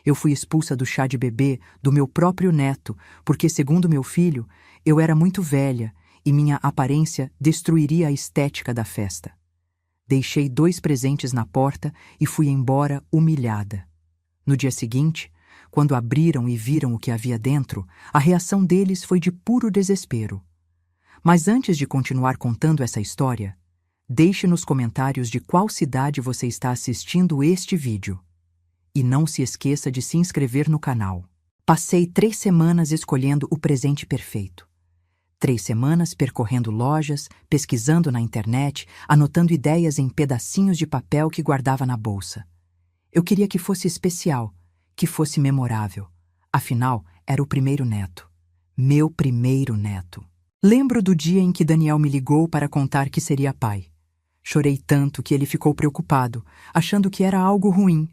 Eu fui expulsa do chá de bebê do meu próprio neto, porque, segundo meu filho, eu era muito velha e minha aparência destruiria a estética da festa. Deixei 2 presentes na porta e fui embora humilhada. No dia seguinte, quando abriram e viram o que havia dentro, a reação deles foi de puro desespero. Mas antes de continuar contando essa história, deixe nos comentários de qual cidade você está assistindo este vídeo. E não se esqueça de se inscrever no canal. Passei 3 semanas escolhendo o presente perfeito. 3 semanas percorrendo lojas, pesquisando na internet, anotando ideias em pedacinhos de papel que guardava na bolsa. Eu queria que fosse especial, que fosse memorável. Afinal, era o primeiro neto. Meu primeiro neto. Lembro do dia em que Daniel me ligou para contar que seria pai. Chorei tanto que ele ficou preocupado, achando que era algo ruim.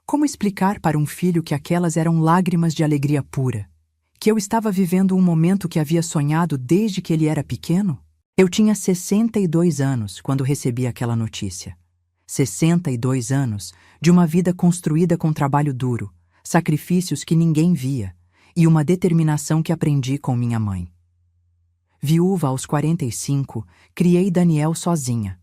Como explicar para um filho que aquelas eram lágrimas de alegria pura? Que eu estava vivendo um momento que havia sonhado desde que ele era pequeno? Eu tinha 62 anos quando recebi aquela notícia. 62 anos de uma vida construída com trabalho duro, sacrifícios que ninguém via e uma determinação que aprendi com minha mãe. Viúva aos 45, criei Daniel sozinha.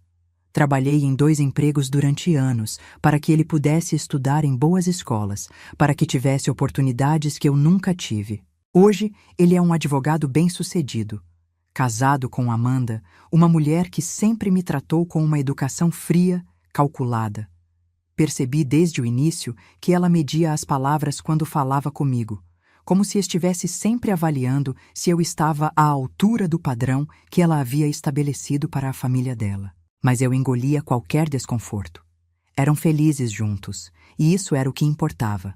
Trabalhei em 2 empregos durante anos para que ele pudesse estudar em boas escolas, para que tivesse oportunidades que eu nunca tive. Hoje, ele é um advogado bem-sucedido, casado com Amanda, uma mulher que sempre me tratou com uma educação fria, calculada. Percebi desde o início que ela media as palavras quando falava comigo, como se estivesse sempre avaliando se eu estava à altura do padrão que ela havia estabelecido para a família dela. Mas eu engolia qualquer desconforto. Eram felizes juntos, e isso era o que importava.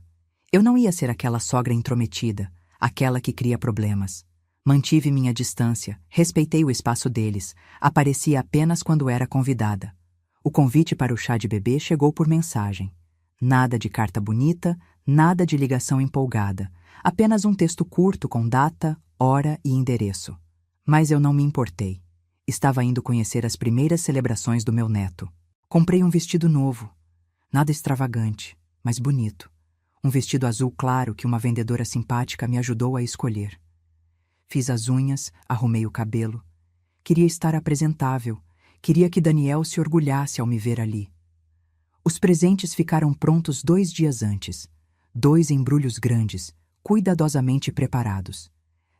Eu não ia ser aquela sogra intrometida, aquela que cria problemas. Mantive minha distância, respeitei o espaço deles, aparecia apenas quando era convidada. O convite para o chá de bebê chegou por mensagem. Nada de carta bonita, nada de ligação empolgada, apenas um texto curto com data, hora e endereço. Mas eu não me importei. Estava indo conhecer as primeiras celebrações do meu neto. Comprei um vestido novo. Nada extravagante, mas bonito. Um vestido azul claro que uma vendedora simpática me ajudou a escolher. Fiz as unhas, arrumei o cabelo. Queria estar apresentável. Queria que Daniel se orgulhasse ao me ver ali. Os presentes ficaram prontos 2 dias antes. 2 embrulhos grandes, cuidadosamente preparados.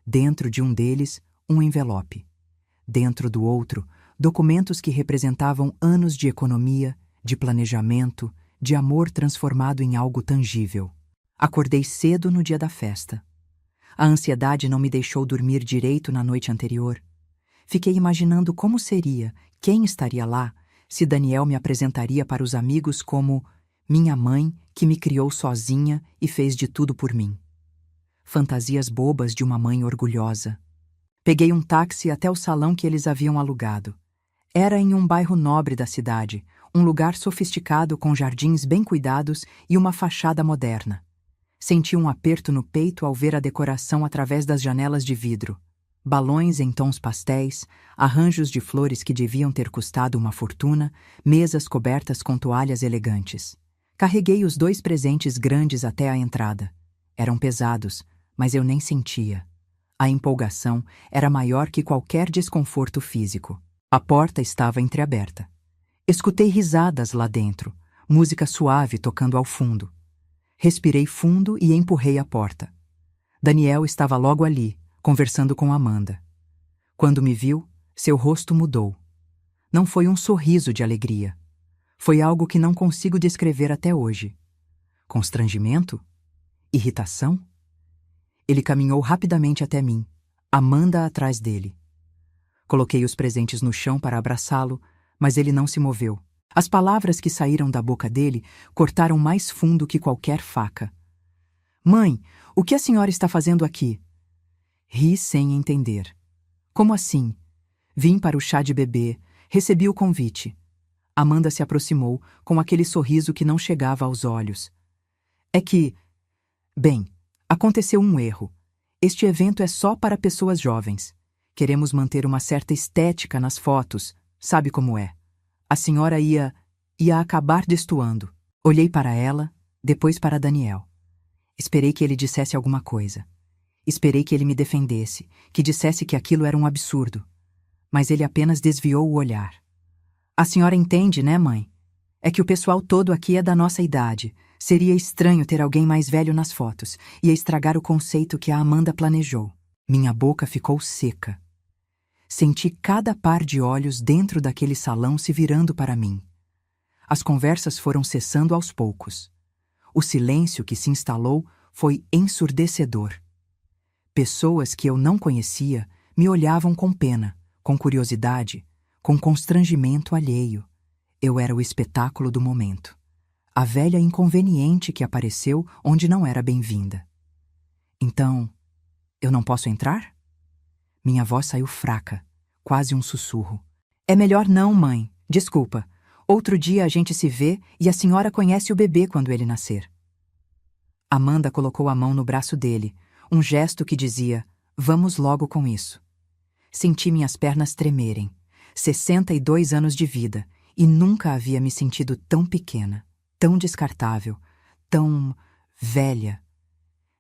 Dentro de um deles, um envelope. Dentro do outro, documentos que representavam anos de economia, de planejamento, de amor transformado em algo tangível. Acordei cedo no dia da festa. A ansiedade não me deixou dormir direito na noite anterior. Fiquei imaginando como seria, quem estaria lá, se Daniel me apresentaria para os amigos como minha mãe que me criou sozinha e fez de tudo por mim. Fantasias bobas de uma mãe orgulhosa. Peguei um táxi até o salão que eles haviam alugado. Era em um bairro nobre da cidade, um lugar sofisticado com jardins bem cuidados e uma fachada moderna. Senti um aperto no peito ao ver a decoração através das janelas de vidro. Balões em tons pastéis, arranjos de flores que deviam ter custado uma fortuna, mesas cobertas com toalhas elegantes. Carreguei os 2 presentes grandes até a entrada. Eram pesados, mas eu nem sentia. A empolgação era maior que qualquer desconforto físico. A porta estava entreaberta. Escutei risadas lá dentro, música suave tocando ao fundo. Respirei fundo e empurrei a porta. Daniel estava logo ali, conversando com Amanda. Quando me viu, seu rosto mudou. Não foi um sorriso de alegria. Foi algo que não consigo descrever até hoje. Constrangimento? Irritação? Ele caminhou rapidamente até mim, Amanda atrás dele. Coloquei os presentes no chão para abraçá-lo, mas ele não se moveu. As palavras que saíram da boca dele cortaram mais fundo que qualquer faca. Mãe, o que a senhora está fazendo aqui? Ri sem entender. Como assim? Vim para o chá de bebê, recebi o convite. Amanda se aproximou, com aquele sorriso que não chegava aos olhos. É que... Bem, aconteceu um erro. Este evento é só para pessoas jovens. Queremos manter uma certa estética nas fotos, sabe como é. A senhora ia acabar destoando. Olhei para ela, depois para Daniel. Esperei que ele dissesse alguma coisa. Esperei que ele me defendesse, que dissesse que aquilo era um absurdo. Mas ele apenas desviou o olhar. A senhora entende, né, mãe? É que o pessoal todo aqui é da nossa idade. Seria estranho ter alguém mais velho nas fotos. Ia estragar o conceito que a Amanda planejou. Minha boca ficou seca. Senti cada par de olhos dentro daquele salão se virando para mim. As conversas foram cessando aos poucos. O silêncio que se instalou foi ensurdecedor. Pessoas que eu não conhecia me olhavam com pena, com curiosidade, com constrangimento alheio. Eu era o espetáculo do momento. A velha inconveniente que apareceu onde não era bem-vinda. Então, eu não posso entrar? Minha voz saiu fraca, quase um sussurro. É melhor não, mãe. Desculpa. Outro dia a gente se vê e a senhora conhece o bebê quando ele nascer. Amanda colocou a mão no braço dele, um gesto que dizia, vamos logo com isso. Senti minhas pernas tremerem. 62 anos de vida, e nunca havia me sentido tão pequena, tão descartável, tão velha.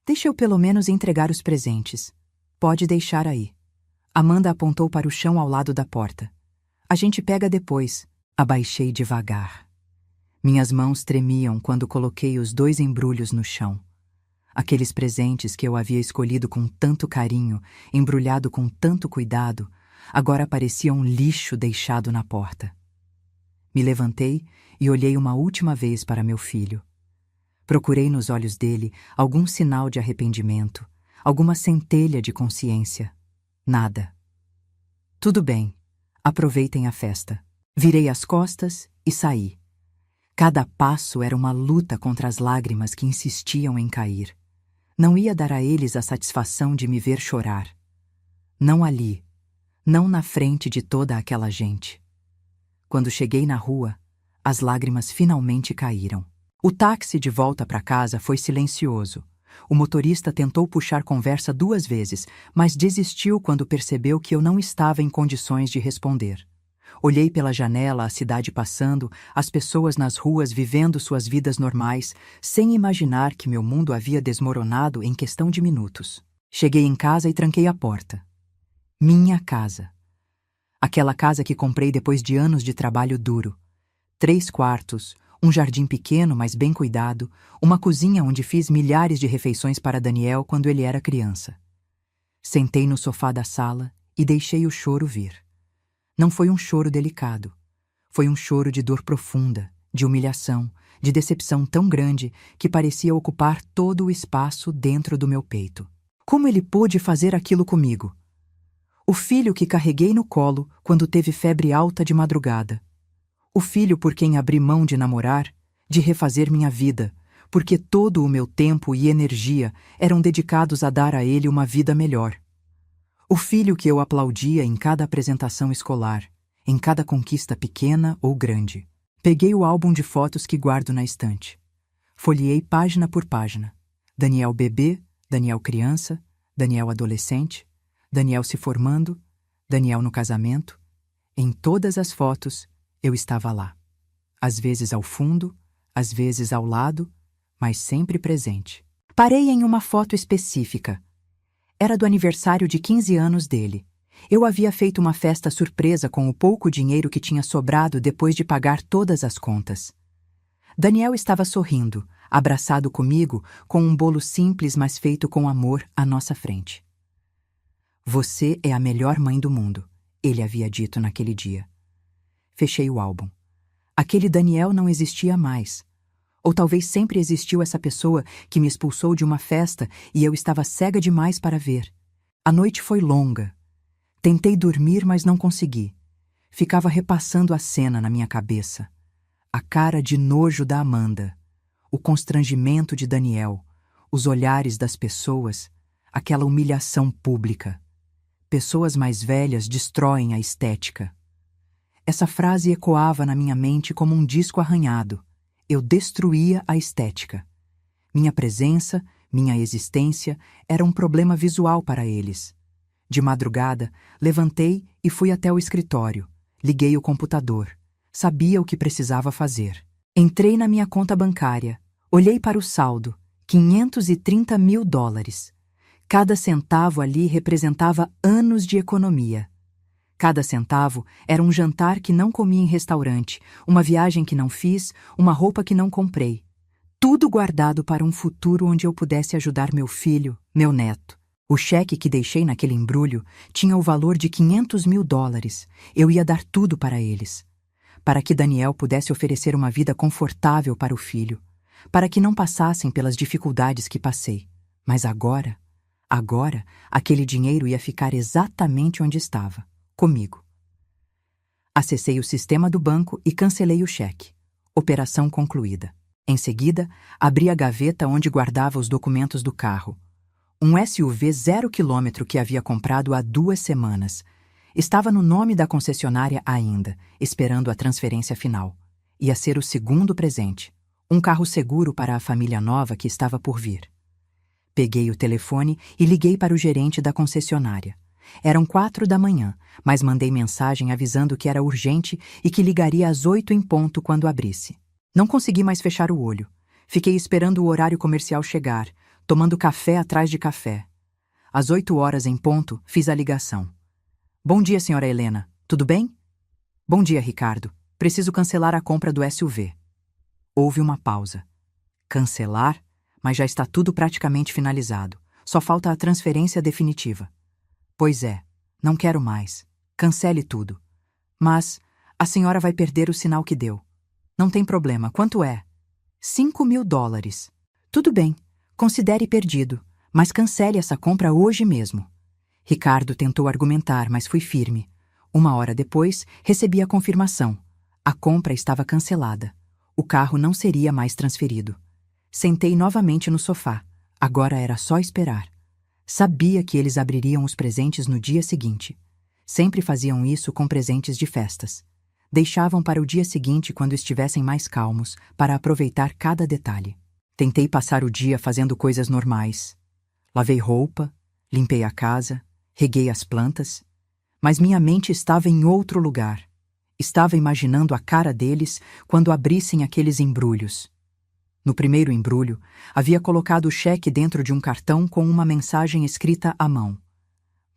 Deixa eu pelo menos entregar os presentes. Pode deixar aí. Amanda apontou para o chão ao lado da porta. A gente pega depois. Abaixei devagar. Minhas mãos tremiam quando coloquei os 2 embrulhos no chão. Aqueles presentes que eu havia escolhido com tanto carinho, embrulhado com tanto cuidado, agora pareciam um lixo deixado na porta. Me levantei e olhei uma última vez para meu filho. Procurei nos olhos dele algum sinal de arrependimento, alguma centelha de consciência. Nada. Tudo bem. Aproveitem a festa. Virei as costas e saí. Cada passo era uma luta contra as lágrimas que insistiam em cair. Não ia dar a eles a satisfação de me ver chorar. Não ali. Não na frente de toda aquela gente. Quando cheguei na rua, as lágrimas finalmente caíram. O táxi de volta para casa foi silencioso. O motorista tentou puxar conversa 2 vezes, mas desistiu quando percebeu que eu não estava em condições de responder. Olhei pela janela a cidade passando, as pessoas nas ruas vivendo suas vidas normais, sem imaginar que meu mundo havia desmoronado em questão de minutos. Cheguei em casa e tranquei a porta. Minha casa. Aquela casa que comprei depois de anos de trabalho duro. 3 quartos, um jardim pequeno, mas bem cuidado, uma cozinha onde fiz milhares de refeições para Daniel quando ele era criança. Sentei no sofá da sala e deixei o choro vir. Não foi um choro delicado. Foi um choro de dor profunda, de humilhação, de decepção tão grande que parecia ocupar todo o espaço dentro do meu peito. Como ele pôde fazer aquilo comigo? O filho que carreguei no colo quando teve febre alta de madrugada. O filho por quem abri mão de namorar, de refazer minha vida, porque todo o meu tempo e energia eram dedicados a dar a ele uma vida melhor. O filho que eu aplaudia em cada apresentação escolar, em cada conquista pequena ou grande. Peguei o álbum de fotos que guardo na estante. Folheei página por página. Daniel bebê, Daniel criança, Daniel adolescente, Daniel se formando, Daniel no casamento. Em todas as fotos, eu estava lá. Às vezes ao fundo, às vezes ao lado, mas sempre presente. Parei em uma foto específica. Era do aniversário de 15 anos dele. Eu havia feito uma festa surpresa com o pouco dinheiro que tinha sobrado depois de pagar todas as contas. Daniel estava sorrindo, abraçado comigo, com um bolo simples mas feito com amor à nossa frente. Você é a melhor mãe do mundo, ele havia dito naquele dia. Fechei o álbum. Aquele Daniel não existia mais. Ou talvez sempre existiu essa pessoa que me expulsou de uma festa e eu estava cega demais para ver. A noite foi longa. Tentei dormir, mas não consegui. Ficava repassando a cena na minha cabeça. A cara de nojo da Amanda, o constrangimento de Daniel, os olhares das pessoas, aquela humilhação pública. Pessoas mais velhas destroem a estética. Essa frase ecoava na minha mente como um disco arranhado. Eu destruía a estética. Minha presença, minha existência era um problema visual para eles. De madrugada, levantei e fui até o escritório. Liguei o computador. Sabia o que precisava fazer. Entrei na minha conta bancária. Olhei para o saldo. 530 mil dólares. Cada centavo ali representava anos de economia. Cada centavo era um jantar que não comi em restaurante, uma viagem que não fiz, uma roupa que não comprei. Tudo guardado para um futuro onde eu pudesse ajudar meu filho, meu neto. O cheque que deixei naquele embrulho tinha o valor de 500 mil dólares. Eu ia dar tudo para eles. Para que Daniel pudesse oferecer uma vida confortável para o filho. Para que não passassem pelas dificuldades que passei. Mas agora, aquele dinheiro ia ficar exatamente onde estava. Comigo. Acessei o sistema do banco e cancelei o cheque. Operação concluída. Em seguida, abri a gaveta onde guardava os documentos do carro. Um SUV 0 km que havia comprado há 2 semanas. Estava no nome da concessionária ainda, esperando a transferência final. Ia ser o segundo presente. Um carro seguro para a família nova que estava por vir. Peguei o telefone e liguei para o gerente da concessionária. Eram 4 da manhã, mas mandei mensagem avisando que era urgente e que ligaria às 8 em ponto quando abrisse. Não consegui mais fechar o olho. Fiquei esperando o horário comercial chegar, tomando café atrás de café. Às 8 horas em ponto, fiz a ligação. Bom dia, senhora Helena. Tudo bem? Bom dia, Ricardo. Preciso cancelar a compra do SUV. Houve uma pausa. Cancelar? Mas já está tudo praticamente finalizado. Só falta a transferência definitiva. Pois é, não quero mais. Cancele tudo. Mas a senhora vai perder o sinal que deu. Não tem problema. Quanto é? 5 mil dólares. Tudo bem. Considere perdido, mas cancele essa compra hoje mesmo. Ricardo tentou argumentar, mas fui firme. 1 hora depois, recebi a confirmação. A compra estava cancelada. O carro não seria mais transferido. Sentei novamente no sofá. Agora era só esperar. Sabia que eles abririam os presentes no dia seguinte. Sempre faziam isso com presentes de festas. Deixavam para o dia seguinte quando estivessem mais calmos, para aproveitar cada detalhe. Tentei passar o dia fazendo coisas normais. Lavei roupa, limpei a casa, reguei as plantas. Mas minha mente estava em outro lugar. Estava imaginando a cara deles quando abrissem aqueles embrulhos. No primeiro embrulho, havia colocado o cheque dentro de um cartão com uma mensagem escrita à mão.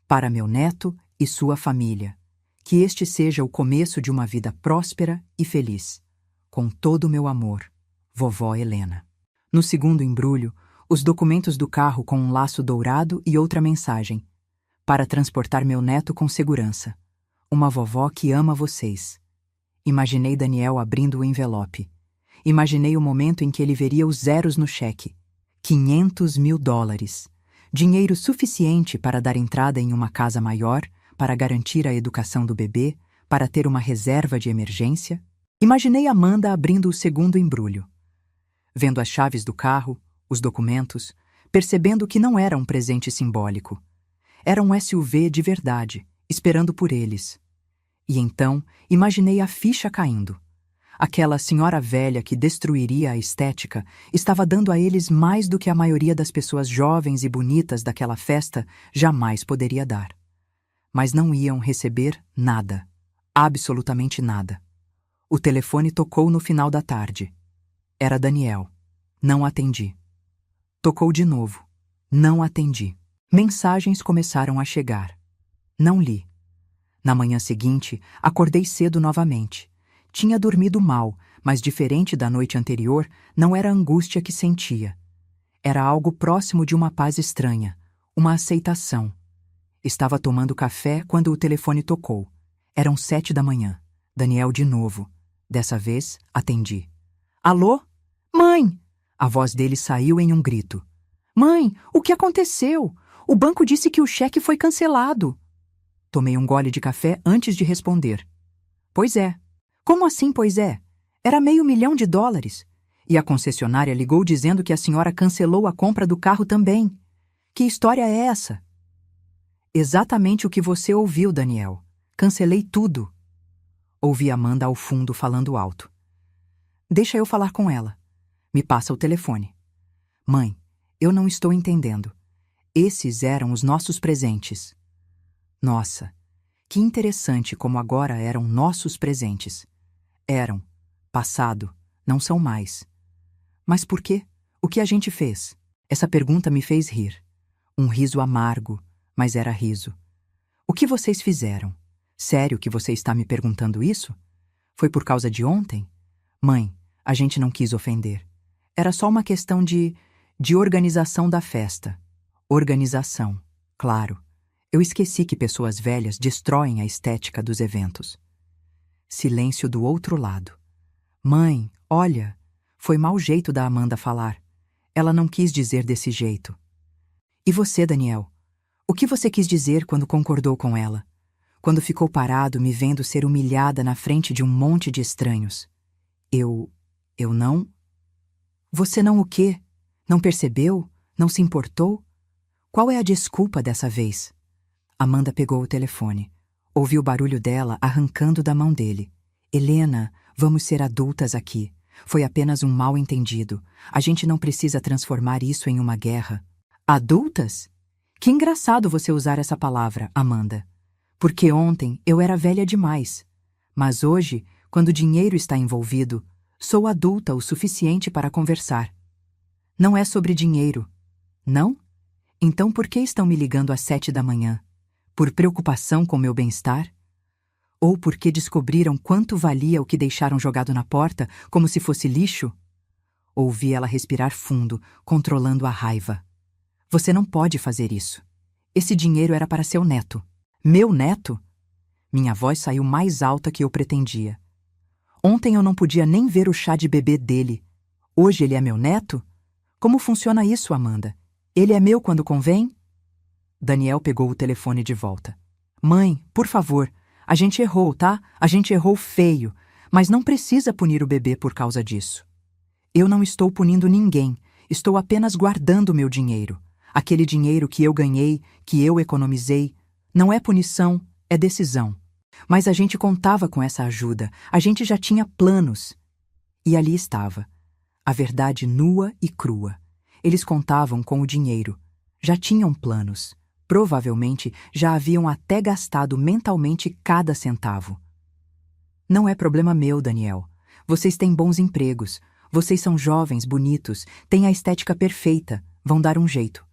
Para meu neto e sua família. Que este seja o começo de uma vida próspera e feliz. Com todo o meu amor, vovó Helena. No segundo embrulho, os documentos do carro com um laço dourado e outra mensagem. Para transportar meu neto com segurança. Uma vovó que ama vocês. Imaginei Daniel abrindo o envelope. Imaginei o momento em que ele veria os zeros no cheque. 500 mil dólares. Dinheiro suficiente para dar entrada em uma casa maior, para garantir a educação do bebê, para ter uma reserva de emergência. Imaginei Amanda abrindo o segundo embrulho. Vendo as chaves do carro, os documentos, percebendo que não era um presente simbólico. Era um SUV de verdade, esperando por eles. E então, imaginei a ficha caindo. Aquela senhora velha que destruiria a estética estava dando a eles mais do que a maioria das pessoas jovens e bonitas daquela festa jamais poderia dar. Mas não iam receber nada. Absolutamente nada. O telefone tocou no final da tarde. Era Daniel. Não atendi. Tocou de novo. Não atendi. Mensagens começaram a chegar. Não li. Na manhã seguinte, acordei cedo novamente. Tinha dormido mal, mas diferente da noite anterior, não era a angústia que sentia. Era algo próximo de uma paz estranha, uma aceitação. Estava tomando café quando o telefone tocou. Eram 7 da manhã. Daniel de novo. Dessa vez, atendi. Alô? Mãe! A voz dele saiu em um grito. Mãe, o que aconteceu? O banco disse que o cheque foi cancelado. Tomei um gole de café antes de responder. Pois é. Como assim, pois é? Era $500 mil. E a concessionária ligou dizendo que a senhora cancelou a compra do carro também. Que história é essa? Exatamente o que você ouviu, Daniel. Cancelei tudo. Ouvi Amanda ao fundo falando alto. Deixa eu falar com ela. Me passa o telefone. Mãe, eu não estou entendendo. Esses eram os nossos presentes. Nossa, que interessante como agora eram nossos presentes. Eram. Passado. Não são mais. Mas por quê? O que a gente fez? Essa pergunta me fez rir. Um riso amargo, mas era riso. O que vocês fizeram? Sério que você está me perguntando isso? Foi por causa de ontem? Mãe, a gente não quis ofender. Era só uma questão de organização da festa. Organização, claro. Eu esqueci que pessoas velhas destroem a estética dos eventos. Silêncio do outro lado. Mãe, olha, foi mau jeito da Amanda falar. Ela não quis dizer desse jeito. E você, Daniel? O que você quis dizer quando concordou com ela? Quando ficou parado me vendo ser humilhada na frente de um monte de estranhos? Eu não? Você não o quê? Não percebeu? Não se importou? Qual é a desculpa dessa vez? Amanda pegou o telefone. Ouvi o barulho dela arrancando da mão dele. Helena, vamos ser adultas aqui. Foi apenas um mal-entendido. A gente não precisa transformar isso em uma guerra. Adultas? Que engraçado você usar essa palavra, Amanda. Porque ontem eu era velha demais. Mas hoje, quando dinheiro está envolvido, sou adulta o suficiente para conversar. Não é sobre dinheiro. Não? Então por que estão me ligando às 7 da manhã? Por preocupação com meu bem-estar? Ou porque descobriram quanto valia o que deixaram jogado na porta, como se fosse lixo? Ouvi ela respirar fundo, controlando a raiva. Você não pode fazer isso. Esse dinheiro era para seu neto. Meu neto? Minha voz saiu mais alta que eu pretendia. Ontem eu não podia nem ver o chá de bebê dele. Hoje ele é meu neto? Como funciona isso, Amanda? Ele é meu quando convém? Daniel pegou o telefone de volta. Mãe, por favor, a gente errou, tá? A gente errou feio, mas não precisa punir o bebê por causa disso. Eu não estou punindo ninguém, estou apenas guardando meu dinheiro. Aquele dinheiro que eu ganhei, que eu economizei. Não é punição, é decisão. Mas a gente contava com essa ajuda, a gente já tinha planos. E ali estava, a verdade nua e crua. Eles contavam com o dinheiro, já tinham planos. Provavelmente já haviam até gastado mentalmente cada centavo. Não é problema meu, Daniel. Vocês têm bons empregos. Vocês são jovens, bonitos, têm a estética perfeita. Vão dar um jeito.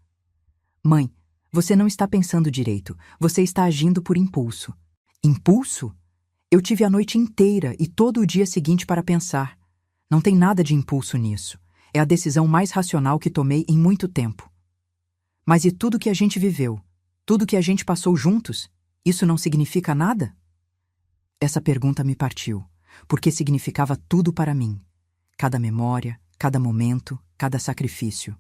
Mãe, você não está pensando direito. Você está agindo por impulso. Impulso? Eu tive a noite inteira e todo o dia seguinte para pensar. Não tem nada de impulso nisso. É a decisão mais racional que tomei em muito tempo. Mas e tudo que a gente viveu? Tudo que a gente passou juntos? Isso não significa nada? Essa pergunta me partiu, porque significava tudo para mim. Cada memória, cada momento, cada sacrifício.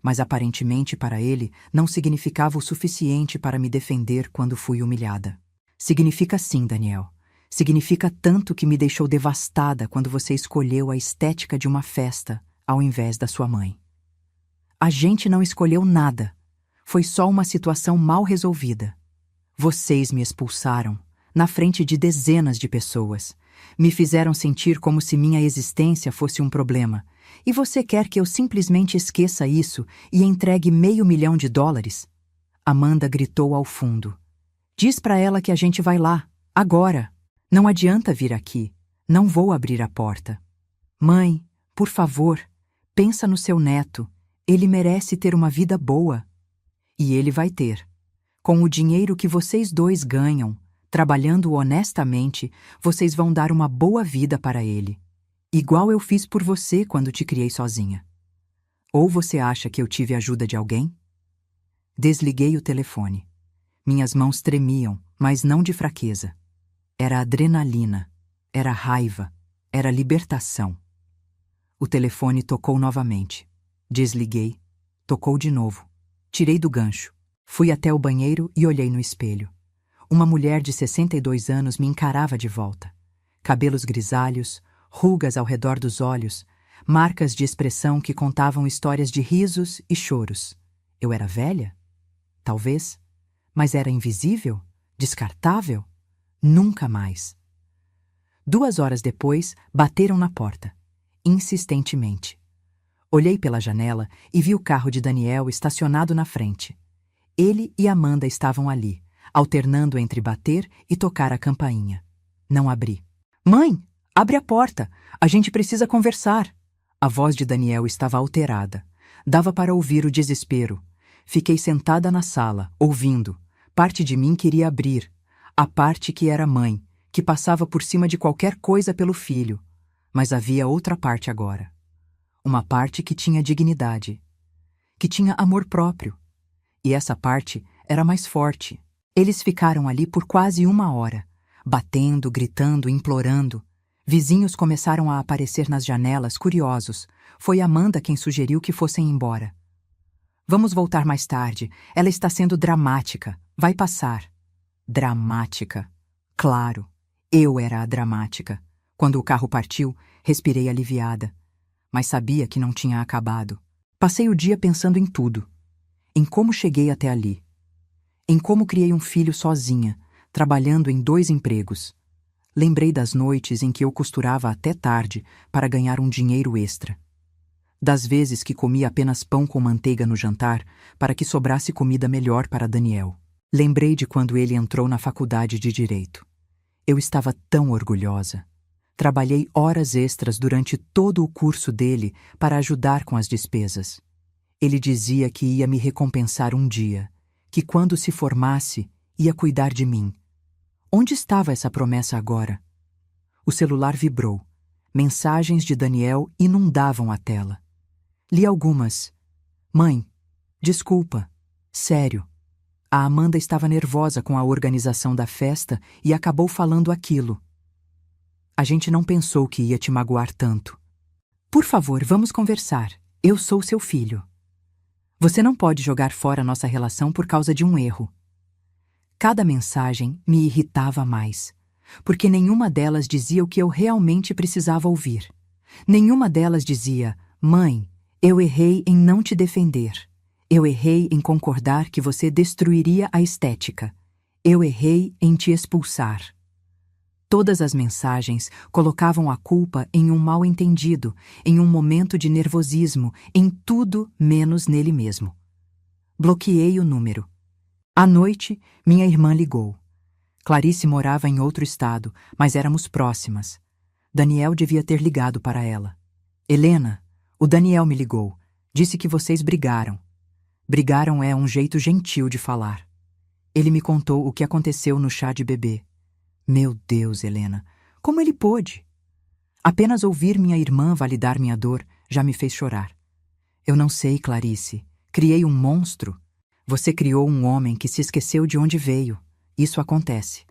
Mas aparentemente para ele não significava o suficiente para me defender quando fui humilhada. Significa sim, Daniel. Significa tanto que me deixou devastada quando você escolheu a estética de uma festa ao invés da sua mãe. A gente não escolheu nada. Foi só uma situação mal resolvida. Vocês me expulsaram, na frente de dezenas de pessoas. Me fizeram sentir como se minha existência fosse um problema. E você quer que eu simplesmente esqueça isso e entregue $500 mil? Amanda gritou ao fundo. Diz pra ela que a gente vai lá, agora. Não adianta vir aqui. Não vou abrir a porta. Mãe, por favor, pensa no seu neto. Ele merece ter uma vida boa. E ele vai ter. Com o dinheiro que vocês dois ganham, trabalhando honestamente, vocês vão dar uma boa vida para ele. Igual eu fiz por você quando te criei sozinha. Ou você acha que eu tive ajuda de alguém? Desliguei o telefone. Minhas mãos tremiam, mas não de fraqueza. Era adrenalina, era raiva, era libertação. O telefone tocou novamente. Desliguei. Tocou de novo. Tirei do gancho. Fui até o banheiro e olhei no espelho. Uma mulher de 62 anos me encarava de volta. Cabelos grisalhos, rugas ao redor dos olhos, marcas de expressão que contavam histórias de risos e choros. Eu era velha? Talvez. Mas era invisível? Descartável? Nunca mais. 2 horas depois, bateram na porta. Insistentemente. Olhei pela janela e vi o carro de Daniel estacionado na frente. Ele e Amanda estavam ali, alternando entre bater e tocar a campainha. Não abri. Mãe, abre a porta. A gente precisa conversar. A voz de Daniel estava alterada. Dava para ouvir o desespero. Fiquei sentada na sala, ouvindo. Parte de mim queria abrir. A parte que era mãe, que passava por cima de qualquer coisa pelo filho. Mas havia outra parte agora. Uma parte que tinha dignidade. Que tinha amor próprio. E essa parte era mais forte. Eles ficaram ali por quase 1 hora, batendo, gritando, implorando. Vizinhos começaram a aparecer nas janelas, curiosos. Foi Amanda quem sugeriu que fossem embora. Vamos voltar mais tarde. Ela está sendo dramática. Vai passar. Dramática. Claro, eu era a dramática. Quando o carro partiu, respirei aliviada. Mas sabia que não tinha acabado. Passei o dia pensando em tudo. Em como cheguei até ali. Em como criei um filho sozinha, trabalhando em 2 empregos. Lembrei das noites em que eu costurava até tarde para ganhar um dinheiro extra. Das vezes que comia apenas pão com manteiga no jantar para que sobrasse comida melhor para Daniel. Lembrei de quando ele entrou na faculdade de Direito. Eu estava tão orgulhosa. Trabalhei horas extras durante todo o curso dele para ajudar com as despesas. Ele dizia que ia me recompensar um dia, que quando se formasse, ia cuidar de mim. Onde estava essa promessa agora? O celular vibrou. Mensagens de Daniel inundavam a tela. Li algumas. Mãe, desculpa. Sério. A Amanda estava nervosa com a organização da festa e acabou falando aquilo. A gente não pensou que ia te magoar tanto. Por favor, vamos conversar. Eu sou seu filho. Você não pode jogar fora nossa relação por causa de um erro. Cada mensagem me irritava mais, porque nenhuma delas dizia o que eu realmente precisava ouvir. Nenhuma delas dizia: mãe, eu errei em não te defender. Eu errei em concordar que você destruiria a estética. Eu errei em te expulsar. Todas as mensagens colocavam a culpa em um mal-entendido, em um momento de nervosismo, em tudo menos nele mesmo. Bloqueei o número. À noite, minha irmã ligou. Clarice morava em outro estado, mas éramos próximas. Daniel devia ter ligado para ela. Helena, o Daniel me ligou. Disse que vocês brigaram. Brigaram é um jeito gentil de falar. Ele me contou o que aconteceu no chá de bebê. Meu Deus, Helena, como ele pôde? Apenas ouvir minha irmã validar minha dor já me fez chorar. Eu não sei, Clarice. Criei um monstro. Você criou um homem que se esqueceu de onde veio. Isso acontece.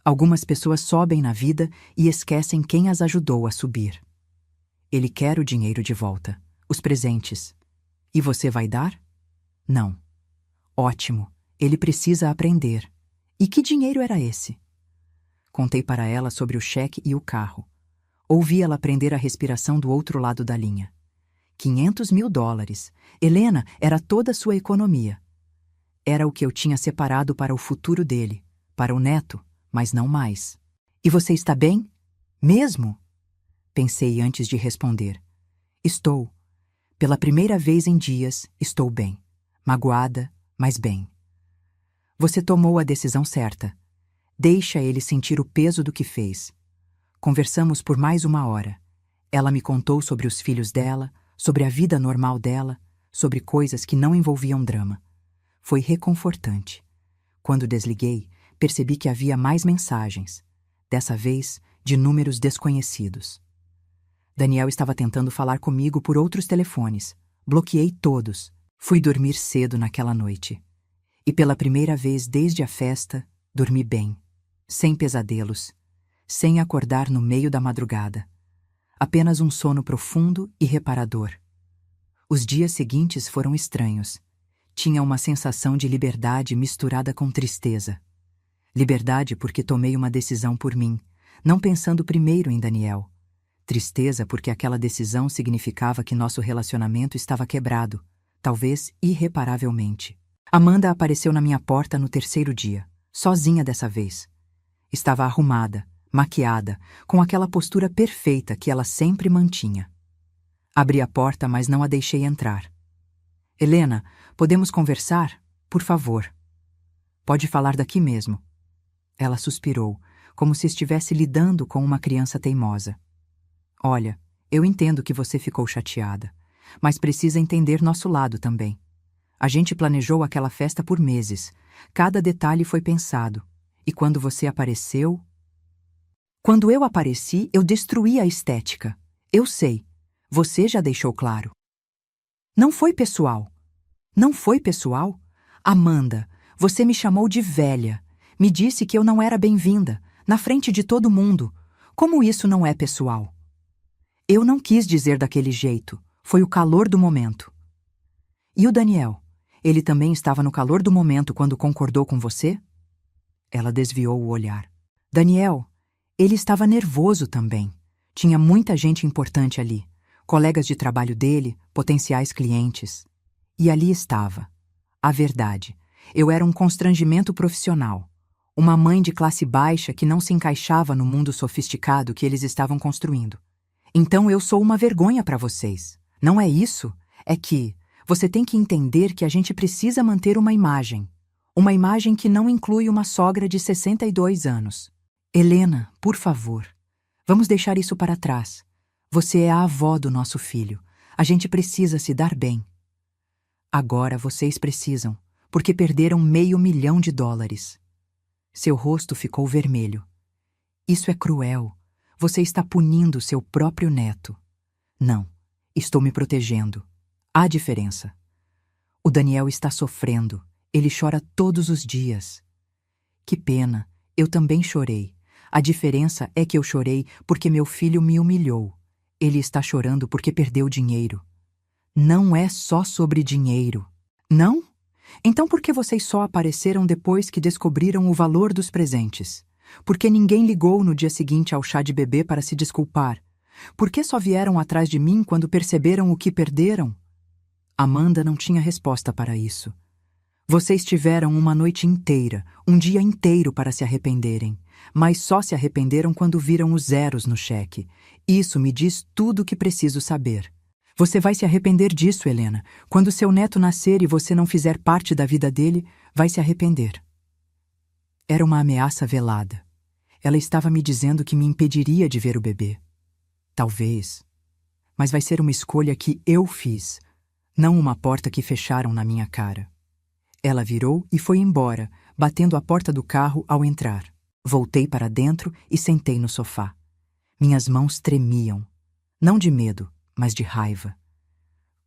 Algumas pessoas sobem na vida e esquecem quem as ajudou a subir. Ele quer o dinheiro de volta, os presentes. E você vai dar? Não. Ótimo. Ele precisa aprender. E que dinheiro era esse? Contei para ela sobre o cheque e o carro. Ouvi ela prender a respiração do outro lado da linha. $500.000. Helena, era toda a sua economia. Era o que eu tinha separado para o futuro dele, para o neto, mas não mais. E você está bem? Mesmo? Pensei antes de responder. Estou. Pela primeira vez em dias, estou bem. Magoada, mas bem. Você tomou a decisão certa. Deixa ele sentir o peso do que fez. Conversamos por mais 1 hora. Ela me contou sobre os filhos dela, sobre a vida normal dela, sobre coisas que não envolviam drama. Foi reconfortante. Quando desliguei, percebi que havia mais mensagens, dessa vez de números desconhecidos. Daniel estava tentando falar comigo por outros telefones. Bloqueei todos. Fui dormir cedo naquela noite. E pela primeira vez desde a festa, dormi bem. Sem pesadelos, sem acordar no meio da madrugada. Apenas um sono profundo e reparador. Os dias seguintes foram estranhos. Tinha uma sensação de liberdade misturada com tristeza. Liberdade porque tomei uma decisão por mim, não pensando primeiro em Daniel. Tristeza porque aquela decisão significava que nosso relacionamento estava quebrado, talvez irreparavelmente. Amanda apareceu na minha porta no 3º dia, sozinha dessa vez. Estava arrumada, maquiada, com aquela postura perfeita que ela sempre mantinha. Abri a porta, mas não a deixei entrar. Helena, podemos conversar? Por favor. Pode falar daqui mesmo. Ela suspirou, como se estivesse lidando com uma criança teimosa. Olha, eu entendo que você ficou chateada, mas precisa entender nosso lado também. A gente planejou aquela festa por meses. Cada detalhe foi pensado. E quando você apareceu... Quando eu apareci, eu destruí a estética. Eu sei. Você já deixou claro. Não foi pessoal. Não foi pessoal? Amanda, você me chamou de velha. Me disse que eu não era bem-vinda, na frente de todo mundo. Como isso não é pessoal? Eu não quis dizer daquele jeito. Foi o calor do momento. E o Daniel? Ele também estava no calor do momento quando concordou com você? Ela desviou o olhar. Daniel, ele estava nervoso também. Tinha muita gente importante ali. Colegas de trabalho dele, potenciais clientes. E ali estava. A verdade. Eu era um constrangimento profissional. Uma mãe de classe baixa que não se encaixava no mundo sofisticado que eles estavam construindo. Então eu sou uma vergonha para vocês. Não é isso? É que você tem que entender que a gente precisa manter uma imagem. Uma imagem que não inclui uma sogra de 62 anos. Helena, por favor, vamos deixar isso para trás. Você é a avó do nosso filho. A gente precisa se dar bem. Agora vocês precisam, porque perderam $500.000. Seu rosto ficou vermelho. Isso é cruel. Você está punindo seu próprio neto. Não, estou me protegendo. Há diferença. O Daniel está sofrendo. Ele chora todos os dias. Que pena, eu também chorei. A diferença é que eu chorei porque meu filho me humilhou. Ele está chorando porque perdeu dinheiro. Não é só sobre dinheiro. Não? Então por que vocês só apareceram depois que descobriram o valor dos presentes? Por que ninguém ligou no dia seguinte ao chá de bebê para se desculpar? Por que só vieram atrás de mim quando perceberam o que perderam? Amanda não tinha resposta para isso. Vocês tiveram uma noite inteira, um dia inteiro para se arrependerem, mas só se arrependeram quando viram os zeros no cheque. Isso me diz tudo o que preciso saber. Você vai se arrepender disso, Helena. Quando seu neto nascer e você não fizer parte da vida dele, vai se arrepender. Era uma ameaça velada. Ela estava me dizendo que me impediria de ver o bebê. Talvez. Mas vai ser uma escolha que eu fiz, não uma porta que fecharam na minha cara. Ela virou e foi embora, batendo a porta do carro ao entrar. Voltei para dentro e sentei no sofá. Minhas mãos tremiam. Não de medo, mas de raiva.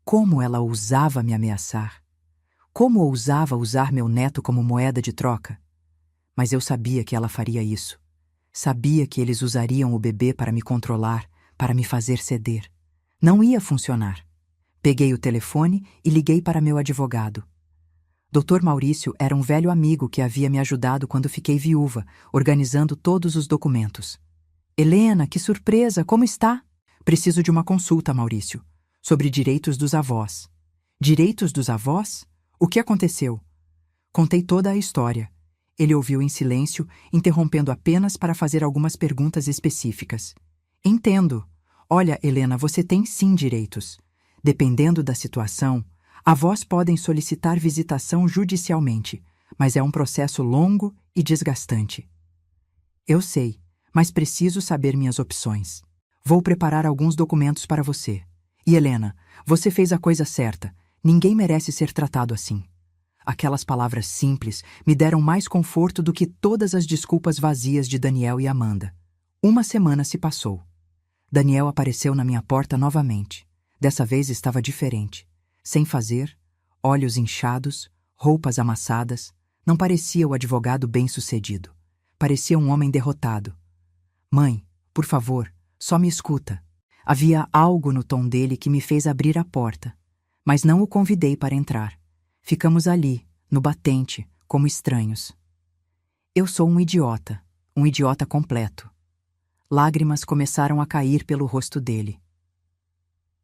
Como ela ousava me ameaçar? Como ousava usar meu neto como moeda de troca? Mas eu sabia que ela faria isso. Sabia que eles usariam o bebê para me controlar, para me fazer ceder. Não ia funcionar. Peguei o telefone e liguei para meu advogado. Dr. Maurício era um velho amigo que havia me ajudado quando fiquei viúva, organizando todos os documentos. Helena, que surpresa! Como está? Preciso de uma consulta, Maurício, sobre direitos dos avós. Direitos dos avós? O que aconteceu? Contei toda a história. Ele ouviu em silêncio, interrompendo apenas para fazer algumas perguntas específicas. Entendo. Olha, Helena, você tem sim direitos. Dependendo da situação, avós podem solicitar visitação judicialmente, mas é um processo longo e desgastante. Eu sei, mas preciso saber minhas opções. Vou preparar alguns documentos para você. E Helena, você fez a coisa certa. Ninguém merece ser tratado assim. Aquelas palavras simples me deram mais conforto do que todas as desculpas vazias de Daniel e Amanda. Uma semana se passou. Daniel apareceu na minha porta novamente. Dessa vez estava diferente. Sem fazer, olhos inchados, roupas amassadas, não parecia o advogado bem-sucedido. Parecia um homem derrotado. Mãe, por favor, só me escuta. Havia algo no tom dele que me fez abrir a porta, mas não o convidei para entrar. Ficamos ali, no batente, como estranhos. Eu sou um idiota completo. Lágrimas começaram a cair pelo rosto dele.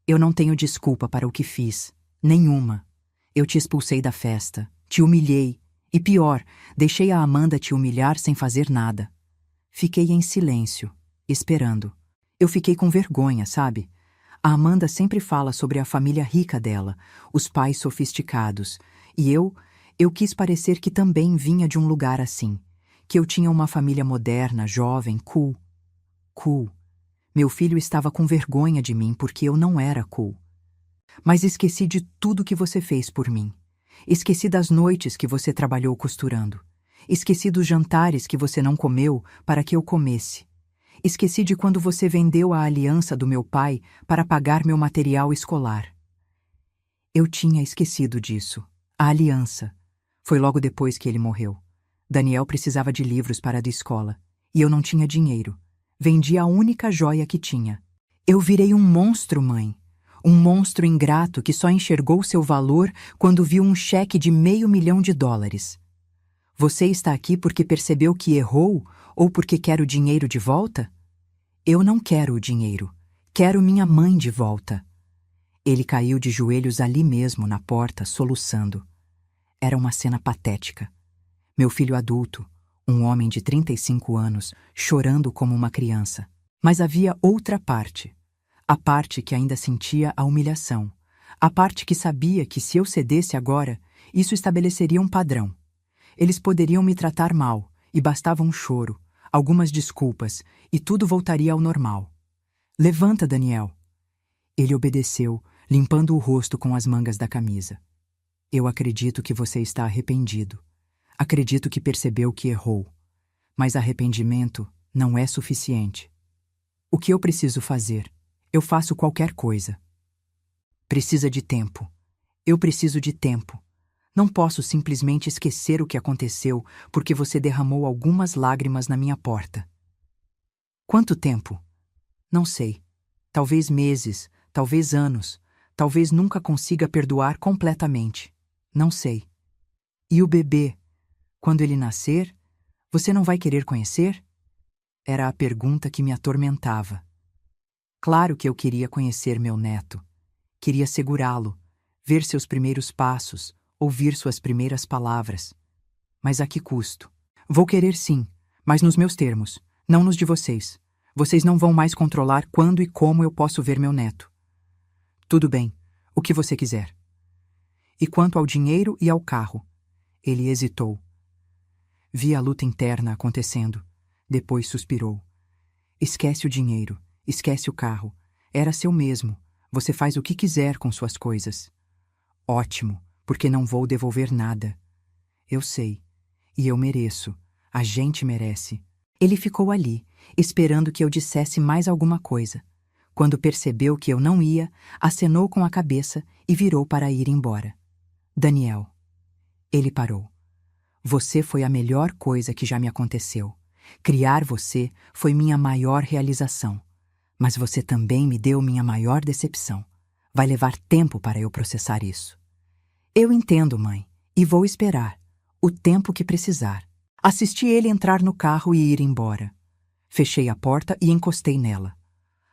Eu não tenho desculpa para o que fiz. Nenhuma. Eu te expulsei da festa, te humilhei, e pior, deixei a Amanda te humilhar sem fazer nada. Fiquei em silêncio, esperando. Eu fiquei com vergonha, sabe? A Amanda sempre fala sobre a família rica dela, os pais sofisticados, e eu quis parecer que também vinha de um lugar assim, que eu tinha uma família moderna, jovem, cool. Cool. Meu filho estava com vergonha de mim porque eu não era cool. Mas esqueci de tudo que você fez por mim. Esqueci das noites que você trabalhou costurando. Esqueci dos jantares que você não comeu para que eu comesse. Esqueci de quando você vendeu a aliança do meu pai para pagar meu material escolar. Eu tinha esquecido disso. A aliança. Foi logo depois que ele morreu. Daniel precisava de livros para a da escola. E eu não tinha dinheiro. Vendi a única joia que tinha. Eu virei um monstro, mãe. Um monstro ingrato que só enxergou seu valor quando viu um cheque de $500.000. Você está aqui porque percebeu que errou ou porque quer o dinheiro de volta? Eu não quero o dinheiro. Quero minha mãe de volta. Ele caiu de joelhos ali mesmo, na porta, soluçando. Era uma cena patética. Meu filho adulto, um homem de 35 anos, chorando como uma criança. Mas havia outra parte. A parte que ainda sentia a humilhação. A parte que sabia que se eu cedesse agora, isso estabeleceria um padrão. Eles poderiam me tratar mal, e bastava um choro, algumas desculpas, e tudo voltaria ao normal. Levanta, Daniel. Ele obedeceu, limpando o rosto com as mangas da camisa. Eu acredito que você está arrependido. Acredito que percebeu que errou. Mas arrependimento não é suficiente. O que eu preciso fazer? Eu faço qualquer coisa. Precisa de tempo. Eu preciso de tempo. Não posso simplesmente esquecer o que aconteceu porque você derramou algumas lágrimas na minha porta. Quanto tempo? Não sei. Talvez meses, talvez anos, talvez nunca consiga perdoar completamente. Não sei. E o bebê? Quando ele nascer, você não vai querer conhecer? Era a pergunta que me atormentava. Claro que eu queria conhecer meu neto. Queria segurá-lo, ver seus primeiros passos, ouvir suas primeiras palavras. Mas a que custo? Vou querer sim, mas nos meus termos, não nos de vocês. Vocês não vão mais controlar quando e como eu posso ver meu neto. Tudo bem, o que você quiser. E quanto ao dinheiro e ao carro? Ele hesitou. Vi a luta interna acontecendo. Depois suspirou. Esquece o dinheiro, esquece o carro. Era seu mesmo. Você faz o que quiser com suas coisas. Ótimo, porque não vou devolver nada. Eu sei. E eu mereço. A gente merece. Ele ficou ali, esperando que eu dissesse mais alguma coisa. Quando percebeu que eu não ia, acenou com a cabeça e virou para ir embora. Daniel. Ele parou. Você foi a melhor coisa que já me aconteceu. Criar você foi minha maior realização. Mas você também me deu minha maior decepção. Vai levar tempo para eu processar isso. Eu entendo, mãe, e vou esperar. O tempo que precisar. Assisti ele entrar no carro e ir embora. Fechei a porta e encostei nela.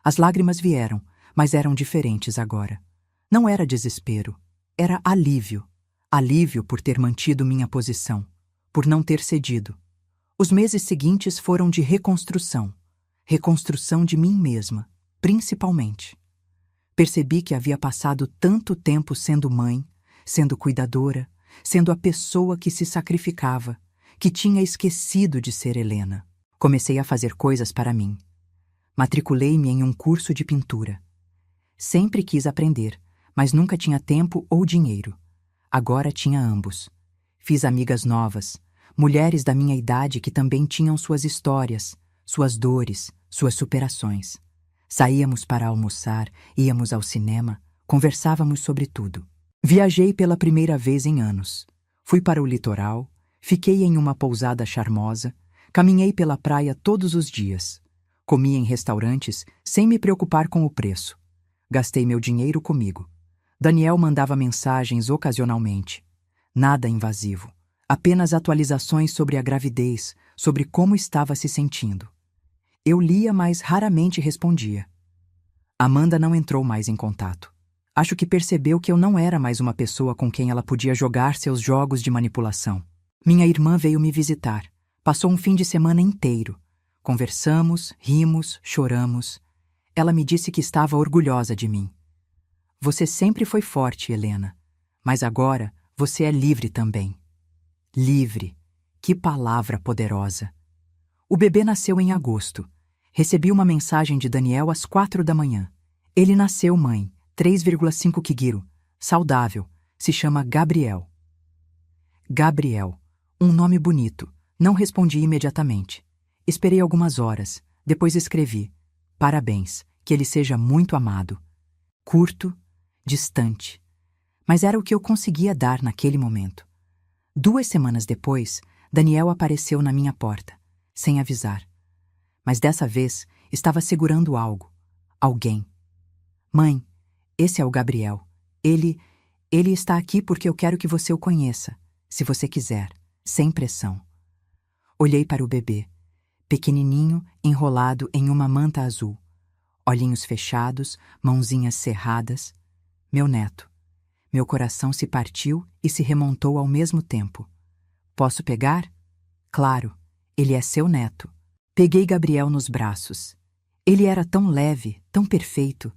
As lágrimas vieram, mas eram diferentes agora. Não era desespero, era alívio. Alívio por ter mantido minha posição, por não ter cedido. Os meses seguintes foram de reconstrução. Reconstrução de mim mesma, principalmente. Percebi que havia passado tanto tempo sendo mãe, sendo cuidadora, sendo a pessoa que se sacrificava, que tinha esquecido de ser Helena. Comecei a fazer coisas para mim. Matriculei-me em um curso de pintura. Sempre quis aprender, mas nunca tinha tempo ou dinheiro. Agora tinha ambos. Fiz amigas novas, mulheres da minha idade que também tinham suas histórias, suas dores, suas superações. Saíamos para almoçar, íamos ao cinema, conversávamos sobre tudo. Viajei pela primeira vez em anos. Fui para o litoral, fiquei em uma pousada charmosa, caminhei pela praia todos os dias. Comi em restaurantes sem me preocupar com o preço. Gastei meu dinheiro comigo. Daniel mandava mensagens ocasionalmente. Nada invasivo. Apenas atualizações sobre a gravidez, sobre como estava se sentindo. Eu lia, mas raramente respondia. Amanda não entrou mais em contato. Acho que percebeu que eu não era mais uma pessoa com quem ela podia jogar seus jogos de manipulação. Minha irmã veio me visitar. Passou um fim de semana inteiro. Conversamos, rimos, choramos. Ela me disse que estava orgulhosa de mim. Você sempre foi forte, Helena. Mas agora você é livre também. Livre. Que palavra poderosa. O bebê nasceu em agosto. Recebi uma mensagem de Daniel às 4 da manhã. Ele nasceu, mãe. 3,5 kg, saudável, se chama Gabriel. Gabriel, um nome bonito. Não respondi imediatamente. Esperei algumas horas, depois escrevi: parabéns, que ele seja muito amado. Curto, distante. Mas era o que eu conseguia dar naquele momento. 2 semanas depois, Daniel apareceu na minha porta, sem avisar. Mas dessa vez, estava segurando algo. Alguém. Mãe, esse é o Gabriel. Ele está aqui porque eu quero que você o conheça, se você quiser, sem pressão. Olhei para o bebê, pequenininho, enrolado em uma manta azul. Olhinhos fechados, mãozinhas cerradas. Meu neto. Meu coração se partiu e se remontou ao mesmo tempo. Posso pegar? Claro, ele é seu neto. Peguei Gabriel nos braços. Ele era tão leve, tão perfeito.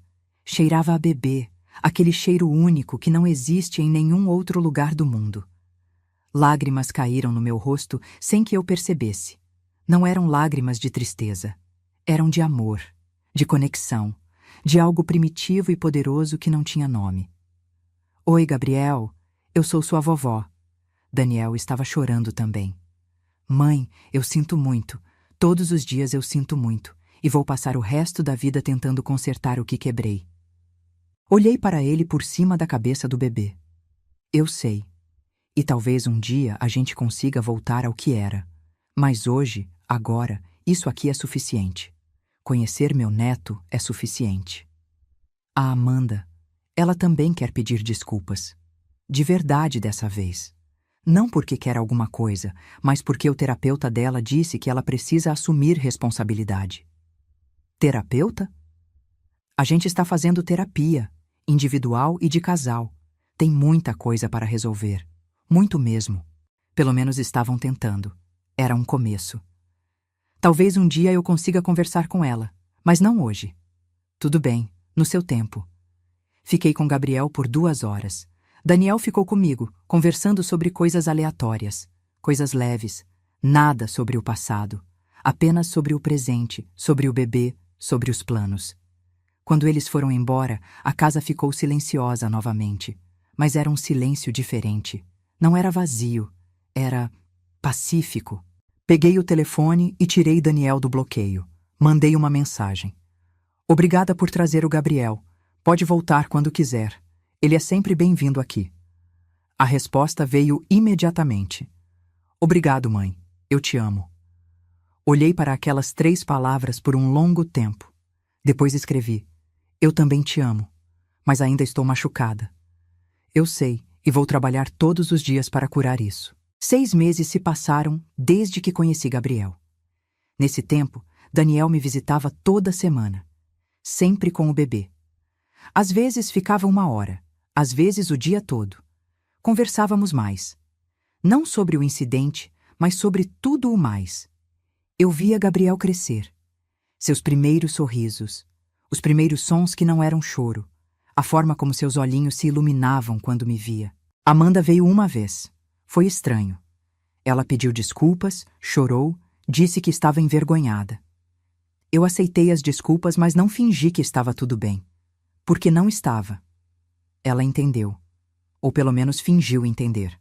Cheirava a bebê, aquele cheiro único que não existe em nenhum outro lugar do mundo. Lágrimas caíram no meu rosto sem que eu percebesse. Não eram lágrimas de tristeza. Eram de amor, de conexão, de algo primitivo e poderoso que não tinha nome. Oi, Gabriel, eu sou sua vovó. Daniel estava chorando também. Mãe, eu sinto muito. Todos os dias eu sinto muito, e vou passar o resto da vida tentando consertar o que quebrei. Olhei para ele por cima da cabeça do bebê. Eu sei. E talvez um dia a gente consiga voltar ao que era. Mas hoje, agora, isso aqui é suficiente. Conhecer meu neto é suficiente. A Amanda, ela também quer pedir desculpas. De verdade dessa vez. Não porque quer alguma coisa, mas porque o terapeuta dela disse que ela precisa assumir responsabilidade. Terapeuta? A gente está fazendo terapia, individual e de casal. Tem muita coisa para resolver. Muito mesmo. Pelo menos estavam tentando. Era um começo. Talvez um dia eu consiga conversar com ela, mas não hoje. Tudo bem, no seu tempo. Fiquei com Gabriel por 2 horas. Daniel ficou comigo, conversando sobre coisas aleatórias, coisas leves, nada sobre o passado, apenas sobre o presente, sobre o bebê, sobre os planos. Quando eles foram embora, a casa ficou silenciosa novamente, mas era um silêncio diferente. Não era vazio, era pacífico. Peguei o telefone e tirei Daniel do bloqueio. Mandei uma mensagem. Obrigada por trazer o Gabriel. Pode voltar quando quiser. Ele é sempre bem-vindo aqui. A resposta veio imediatamente. Obrigado, mãe. Eu te amo. Olhei para aquelas 3 palavras por um longo tempo. Depois escrevi: eu também te amo, mas ainda estou machucada. Eu sei, e vou trabalhar todos os dias para curar isso. 6 meses se passaram desde que conheci Gabriel. Nesse tempo, Daniel me visitava toda semana, sempre com o bebê. Às vezes ficava 1 hora, às vezes o dia todo. Conversávamos mais. Não sobre o incidente, mas sobre tudo o mais. Eu via Gabriel crescer. Seus primeiros sorrisos, os primeiros sons que não eram choro, a forma como seus olhinhos se iluminavam quando me via. Amanda veio uma vez. Foi estranho. Ela pediu desculpas, chorou, disse que estava envergonhada. Eu aceitei as desculpas, mas não fingi que estava tudo bem. Porque não estava. Ela entendeu. Ou pelo menos fingiu entender.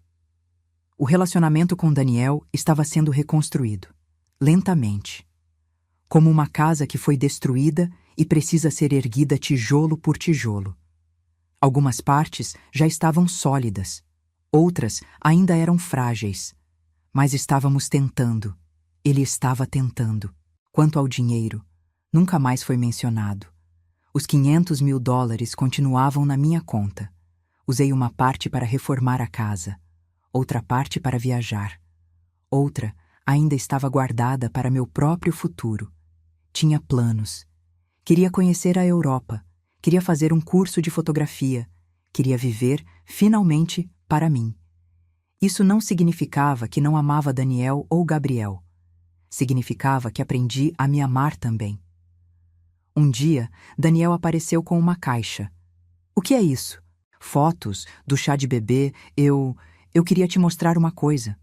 O relacionamento com Daniel estava sendo reconstruído. Lentamente. Como uma casa que foi destruída e precisa ser erguida tijolo por tijolo. Algumas partes já estavam sólidas. Outras ainda eram frágeis. Mas estávamos tentando. Ele estava tentando. Quanto ao dinheiro, nunca mais foi mencionado. Os $500 mil continuavam na minha conta. Usei uma parte para reformar a casa, outra parte para viajar. Outra ainda estava guardada para meu próprio futuro. Tinha planos. Queria conhecer a Europa, queria fazer um curso de fotografia, queria viver, finalmente, para mim. Isso não significava que não amava Daniel ou Gabriel. Significava que aprendi a me amar também. Um dia, Daniel apareceu com uma caixa. O que é isso? Fotos, do chá de bebê, eu queria te mostrar uma coisa.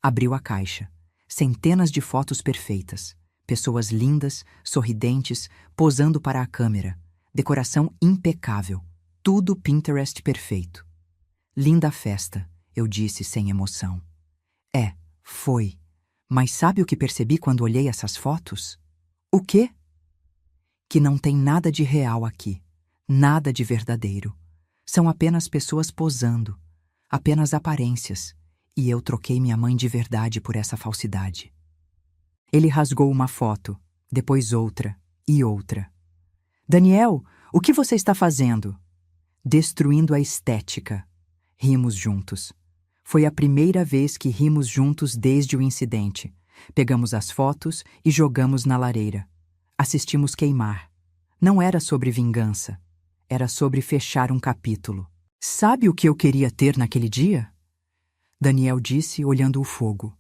Abriu a caixa. Centenas de fotos perfeitas. Pessoas lindas, sorridentes, posando para a câmera. Decoração impecável. Tudo Pinterest perfeito. Linda festa, eu disse sem emoção. Foi. Mas sabe o que percebi quando olhei essas fotos? O quê? Que não tem nada de real aqui. Nada de verdadeiro. São apenas pessoas posando. Apenas aparências. E eu troquei minha mãe de verdade por essa falsidade. Ele rasgou uma foto, depois outra e outra. Daniel, o que você está fazendo? Destruindo a estética. Rimos juntos. Foi a primeira vez que rimos juntos desde o incidente. Pegamos as fotos e jogamos na lareira. Assistimos queimar. Não era sobre vingança. Era sobre fechar um capítulo. Sabe o que eu queria ter naquele dia? Daniel disse, olhando o fogo.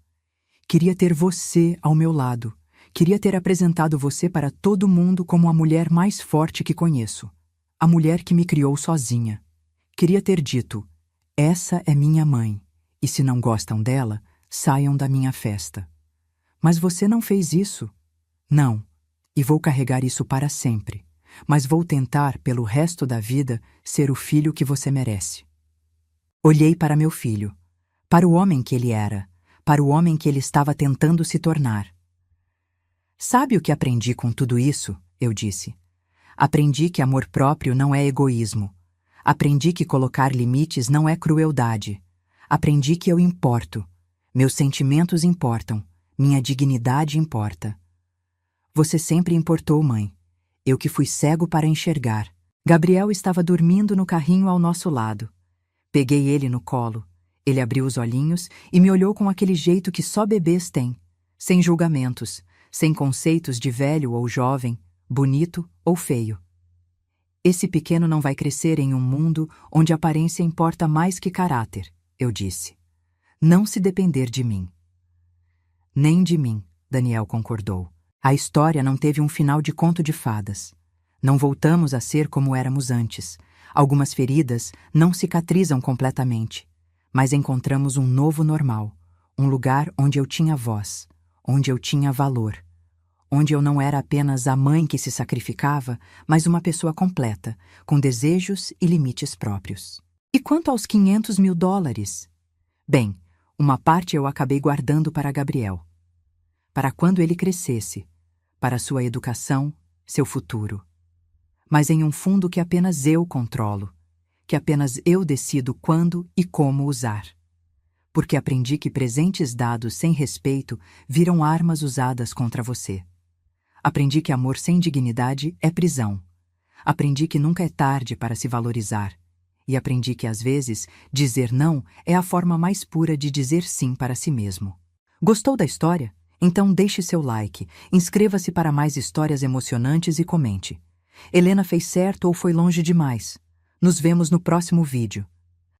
Queria ter você ao meu lado. Queria ter apresentado você para todo mundo como a mulher mais forte que conheço. A mulher que me criou sozinha. Queria ter dito, essa é minha mãe. E se não gostam dela, saiam da minha festa. Mas você não fez isso. Não. E vou carregar isso para sempre. Mas vou tentar, pelo resto da vida, ser o filho que você merece. Olhei para meu filho. Para o homem que ele era. Para o homem que ele estava tentando se tornar. Sabe o que aprendi com tudo isso? Eu disse. Aprendi que amor próprio não é egoísmo. Aprendi que colocar limites não é crueldade. Aprendi que eu importo. Meus sentimentos importam. Minha dignidade importa. Você sempre importou, mãe. Eu que fui cego para enxergar. Gabriel estava dormindo no carrinho ao nosso lado. Peguei ele no colo. Ele abriu os olhinhos e me olhou com aquele jeito que só bebês têm. Sem julgamentos, sem conceitos de velho ou jovem, bonito ou feio. Esse pequeno não vai crescer em um mundo onde aparência importa mais que caráter. Eu disse. Não se depender de mim. Nem de mim, Daniel concordou. A história não teve um final de conto de fadas. Não voltamos a ser como éramos antes. Algumas feridas não cicatrizam completamente. Mas encontramos um novo normal. Um lugar onde eu tinha voz. Onde eu tinha valor. Onde eu não era apenas a mãe que se sacrificava, mas uma pessoa completa, com desejos e limites próprios. E quanto aos $500 mil? Bem, uma parte eu acabei guardando para Gabriel. Para quando ele crescesse, para sua educação, seu futuro. Mas em um fundo que apenas eu controlo, que apenas eu decido quando e como usar. Porque aprendi que presentes dados sem respeito viram armas usadas contra você. Aprendi que amor sem dignidade é prisão. Aprendi que nunca é tarde para se valorizar. E aprendi que, às vezes, dizer não é a forma mais pura de dizer sim para si mesmo. Gostou da história? Então deixe seu like, inscreva-se para mais histórias emocionantes e comente. Helena fez certo ou foi longe demais? Nos vemos no próximo vídeo.